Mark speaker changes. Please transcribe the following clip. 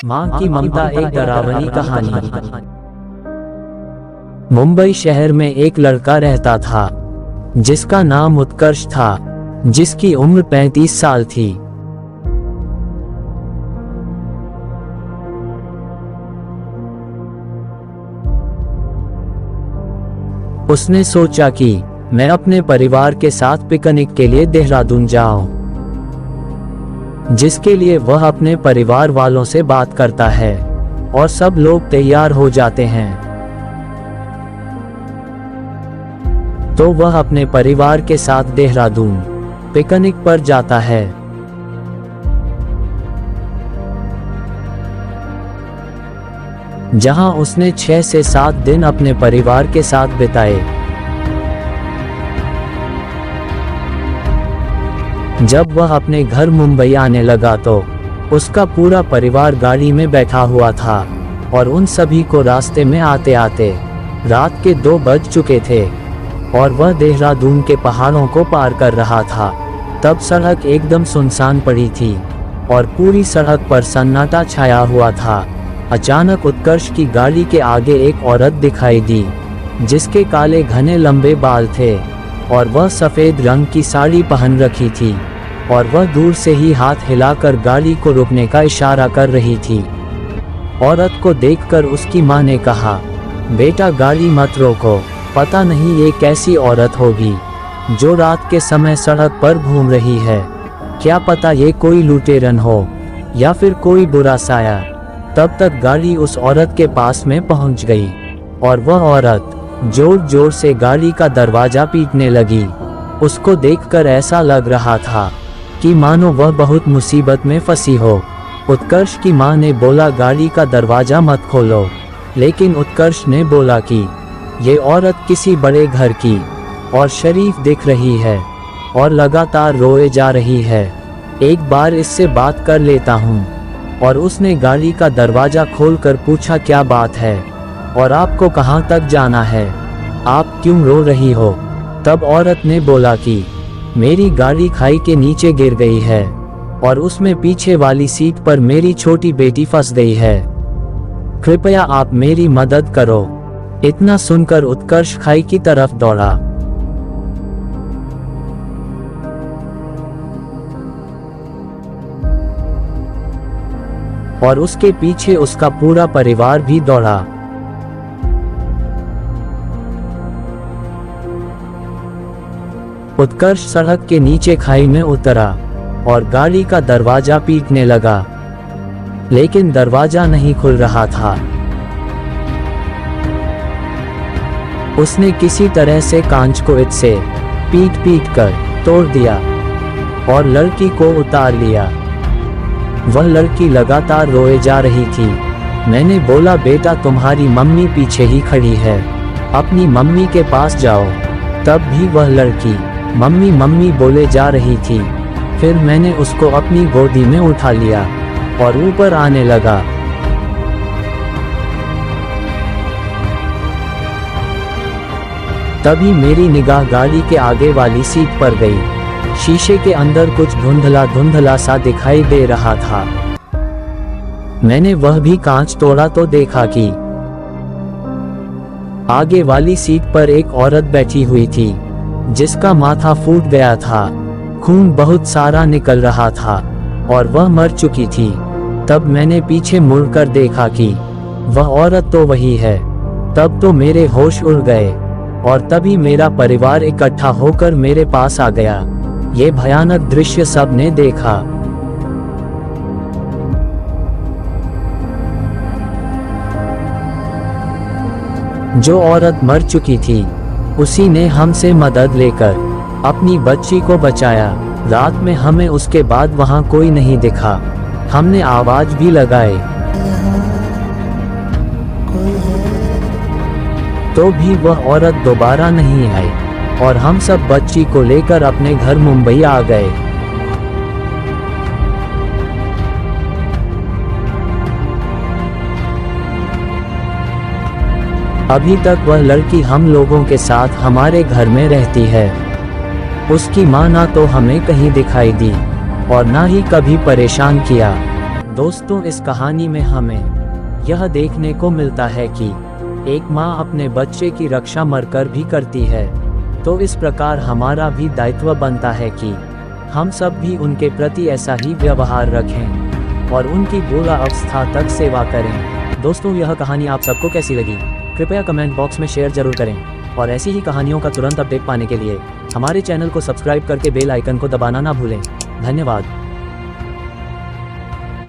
Speaker 1: माँ की ममता एक डरावनी कहानी। मुंबई शहर में एक लड़का रहता था जिसका नाम उत्कर्ष था, जिसकी उम्र 35 साल थी। उसने सोचा कि मैं अपने परिवार के साथ पिकनिक के लिए देहरादून जाऊं, जिसके लिए वह अपने परिवार वालों से बात करता है और सब लोग तैयार हो जाते हैं। तो वह अपने परिवार के साथ देहरादून पिकनिक पर जाता है। जहां उसने 6 से 7 दिन अपने परिवार के साथ बिताए। जब वह अपने घर मुंबई आने लगा तो उसका पूरा परिवार गाड़ी में बैठा हुआ था और उन सभी को रास्ते में आते आते रात के 2 बज चुके थे और वह देहरादून के पहाड़ों को पार कर रहा था। तब सड़क एकदम सुनसान पड़ी थी और पूरी सड़क पर सन्नाटा छाया हुआ था। अचानक उत्कर्ष की गाड़ी के आगे एक औरत दिखाई दी, जिसके काले घने लंबे बाल थे और वह सफेद रंग की साड़ी पहन रखी थी और वह दूर से ही हाथ हिलाकर गाड़ी को रुकने का इशारा कर रही थी। औरत को देखकर उसकी मां ने कहा, बेटा गाड़ी मत रोको, पता नहीं ये कैसी औरत होगी जो रात के समय सड़क पर घूम रही है, क्या पता ये कोई लुटेरन हो या फिर कोई बुरा साया। तब तक गाड़ी उस औरत के पास में पहुंच गई और वह औरत जोर जोर से गाड़ी का दरवाजा पीटने लगी। उसको देखकर ऐसा लग रहा था कि मानो वह बहुत मुसीबत में फंसी हो। उत्कर्ष की मां ने बोला, गाड़ी का दरवाजा मत खोलो, लेकिन उत्कर्ष ने बोला कि ये औरत किसी बड़े घर की और शरीफ दिख रही है और लगातार रोए जा रही है, एक बार इससे बात कर लेता हूँ। और उसने गाड़ी का दरवाजा खोलकर पूछा, क्या बात है और आपको कहाँ तक जाना है, आप क्यों रो रही हो। तब औरत ने बोला कि मेरी गाड़ी खाई के नीचे गिर गई है और उसमें पीछे वाली सीट पर मेरी छोटी बेटी फंस गई है, कृपया आप मेरी मदद करो। इतना सुनकर उत्कर्ष खाई की तरफ दौड़ा। और उसके पीछे उसका पूरा परिवार भी दौड़ा। उत्कर्ष सड़क के नीचे खाई में उतरा और गाड़ी का दरवाजा पीटने लगा, लेकिन दरवाजा नहीं खुल रहा था। उसने किसी तरह से कांच को ईंट से पीट पीट कर तोड़ दिया और लड़की को उतार लिया। वह लड़की लगातार रोए जा रही थी। मैंने बोला, बेटा तुम्हारी मम्मी पीछे ही खड़ी है, अपनी मम्मी के पास जाओ। तब भी वह लड़की मम्मी मम्मी बोले जा रही थी। फिर मैंने उसको अपनी गोदी में उठा लिया और ऊपर आने लगा। तभी मेरी निगाह गाड़ी के आगे वाली सीट पर गई। शीशे के अंदर कुछ धुंधला धुंधला सा दिखाई दे रहा था। मैंने वह भी कांच तोड़ा तो देखा कि आगे वाली सीट पर एक औरत बैठी हुई थी, जिसका माथा फूट गया था, खून बहुत सारा निकल रहा था और वह मर चुकी थी। तब मैंने पीछे मुड़कर देखा कि वह औरत तो वही है। तब तो मेरे होश उड़ गए और तभी मेरा परिवार इकट्ठा होकर मेरे पास आ गया। ये भयानक दृश्य सबने देखा। जो औरत मर चुकी थी, उसी ने हमसे मदद लेकर अपनी बच्ची को बचाया। रात में हमें उसके बाद वहां कोई नहीं दिखा। हमने आवाज भी लगाए, तो भी वह औरत दोबारा नहीं आई और हम सब बच्ची को लेकर अपने घर मुंबई आ गए। अभी तक वह लड़की हम लोगों के साथ हमारे घर में रहती है। उसकी मां ना तो हमें कहीं दिखाई दी और ना ही कभी परेशान किया। दोस्तों, इस कहानी में हमें यह देखने को मिलता है कि एक माँ अपने बच्चे की रक्षा मरकर भी करती है, तो इस प्रकार हमारा भी दायित्व बनता है कि हम सब भी उनके प्रति ऐसा ही व्यवहार रखें और उनकी बुरा अवस्था तक सेवा करें। दोस्तों, यह कहानी आप सबको कैसी लगी, कृपया कमेंट बॉक्स में शेयर जरूर करें और ऐसी ही कहानियों का तुरंत अपडेट पाने के लिए हमारे चैनल को सब्सक्राइब करके बेल आइकन को दबाना ना भूलें। धन्यवाद।